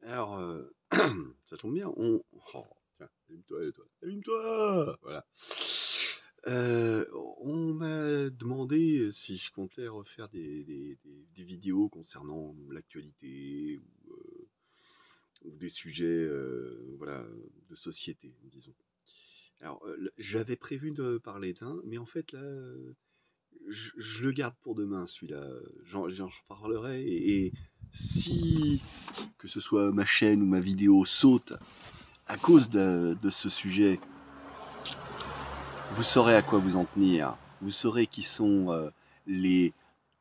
Alors, ça tombe bien, oh, tiens, allume-toi, allume-toi! Voilà. On m'a demandé si je comptais refaire des vidéos concernant l'actualité ou des sujets, voilà, de société, disons. Alors, j'avais prévu de parler d'un, mais en fait là, je le garde pour demain celui-là. J'en parlerai et si que ce soit ma chaîne ou ma vidéo saute à cause de ce sujet, vous saurez à quoi vous en tenir. Vous saurez qui sont les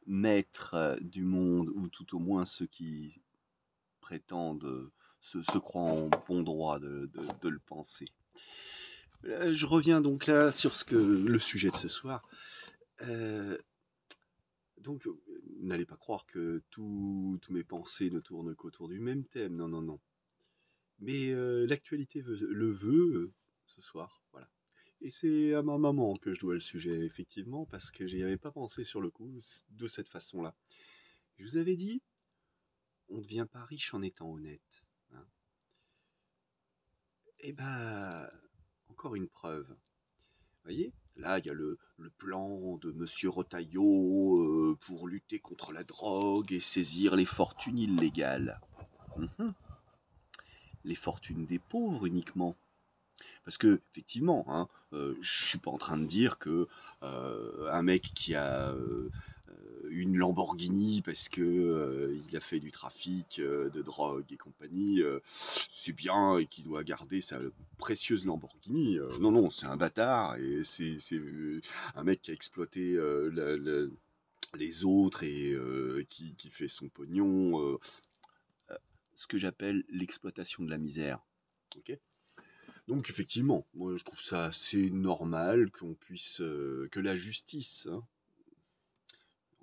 maîtres du monde, ou tout au moins ceux qui prétendent, se croient en bon droit de le penser. Je reviens donc là sur le sujet de ce soir. Euh, donc, n'allez pas croire que tous mes pensées ne tournent qu'autour du même thème. Non, non, non. Mais l'actualité le veut ce soir. Voilà. Et c'est à ma maman que je dois le sujet, effectivement, parce que j'y avais pas pensé sur le coup, de cette façon-là. Je vous avais dit, on ne devient pas riche en étant honnête. Hein. Et ben, encore une preuve. Vous voyez, là, il y a le plan de Monsieur Retailleau pour lutter contre la drogue et saisir les fortunes illégales. Mhm. Les fortunes des pauvres uniquement. Parce que, effectivement, hein, je suis pas en train de dire que un mec qui a une Lamborghini parce que il a fait du trafic de drogue et compagnie, c'est bien et qu'il doit garder sa précieuse Lamborghini. Non, non, c'est un bâtard et c'est un mec qui a exploité les autres et qui fait son pognon. Ce que j'appelle l'exploitation de la misère. Ok. Donc effectivement, moi je trouve ça assez normal qu'on puisse que la justice, hein,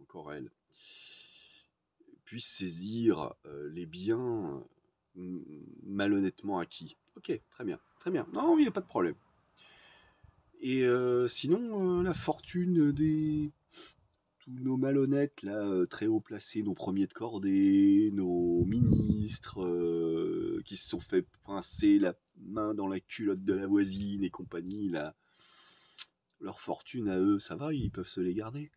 encore elle, puisse saisir les biens malhonnêtement acquis. Ok, très bien, très bien. Non, il n'y a pas de problème. Et sinon, la fortune des tous nos malhonnêtes là, très haut placés, nos premiers de cordée, nos ministres qui se sont fait pincer la main dans la culotte de la voisine et compagnie là. Leur fortune à eux, ça va, ils peuvent se les garder.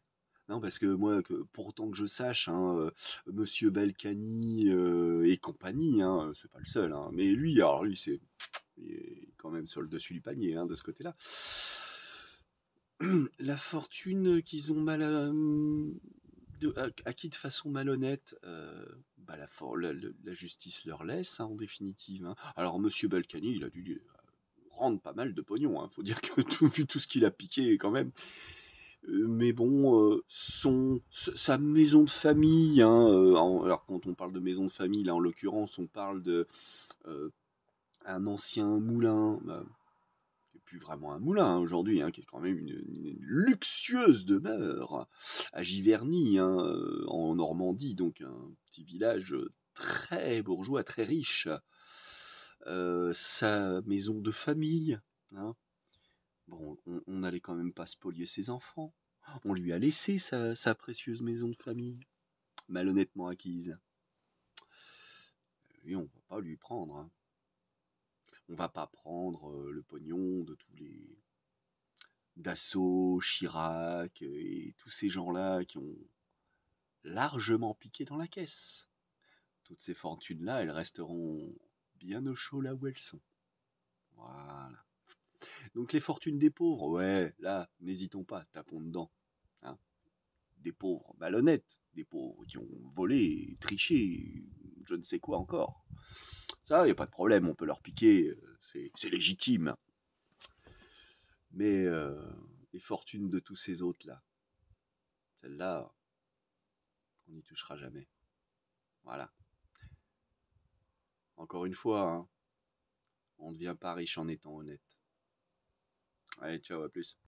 Non, parce que moi, pour autant que je sache, hein, Monsieur Balkany et compagnie, hein, c'est pas le seul, hein, mais lui, alors lui, il est quand même sur le dessus du panier, hein, de ce côté-là. La fortune qu'ils ont acquis de façon malhonnête, bah la justice leur laisse, hein, en définitive. Hein. Alors, Monsieur Balkany, il a dû rendre pas mal de pognon. Hein. Faut dire que vu tout ce qu'il a piqué, quand même. Mais bon, sa maison de famille, hein, alors quand on parle de maison de famille, là en l'occurrence, on parle de un ancien moulin, bah, qui n'est plus vraiment un moulin hein, aujourd'hui, hein, qui est quand même une luxueuse demeure à Giverny, hein, en Normandie, donc un petit village très bourgeois, très riche. Sa maison de famille, hein. Bon, on n'allait quand même pas spolier ses enfants. On lui a laissé sa précieuse maison de famille, malhonnêtement acquise. Et on va pas lui prendre. Hein. On va pas prendre le pognon de tous les Dassault, Chirac et tous ces gens-là qui ont largement piqué dans la caisse. Toutes ces fortunes-là, elles resteront bien au chaud là où elles sont. Voilà. Donc les fortunes des pauvres, ouais, là, n'hésitons pas, tapons dedans. Hein. Des pauvres malhonnêtes, des pauvres qui ont volé, triché, je ne sais quoi encore. Ça, il n'y a pas de problème, on peut leur piquer, c'est légitime. Mais les fortunes de tous ces autres-là, celles-là, on n'y touchera jamais. Voilà. Encore une fois, hein, on ne devient pas riche en étant honnête. Allez, ciao, à plus.